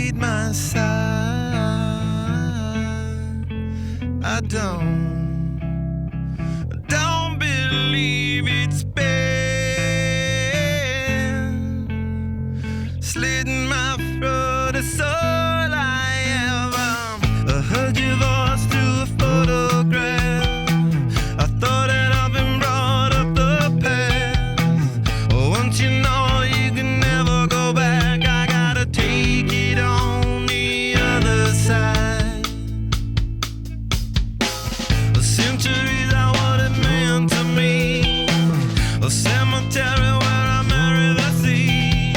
separate my side. I don't believe it's been slitting my throat. It's all I have. I heard your voice through a photograph. I thought that I've been brought up the past. Once you know you can never go back, I gotta take it on the other side. The centuries are what it meant to me. A cemetery where I marry the sea.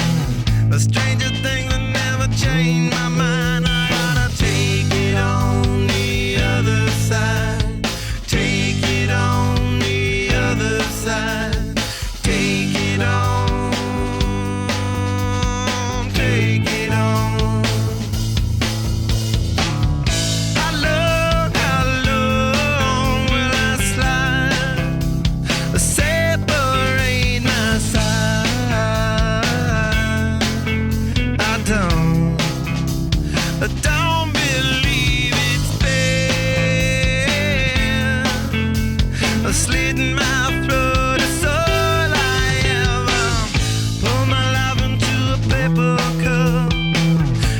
A stranger thing that never changed my mind. I gotta take it on the other side. Take it on the other side. Take it on. Take it on. How long will I slide? Separate my side. I don't believe it's been slitting my throat. It's all I ever pour my life into a paper cup.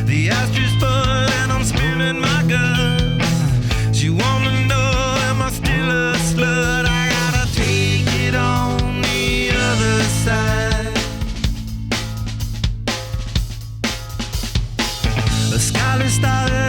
The ashtray full and I'm spilling my guts. She wanna know, am I still a slut? I gotta take it on the other side. The skyline started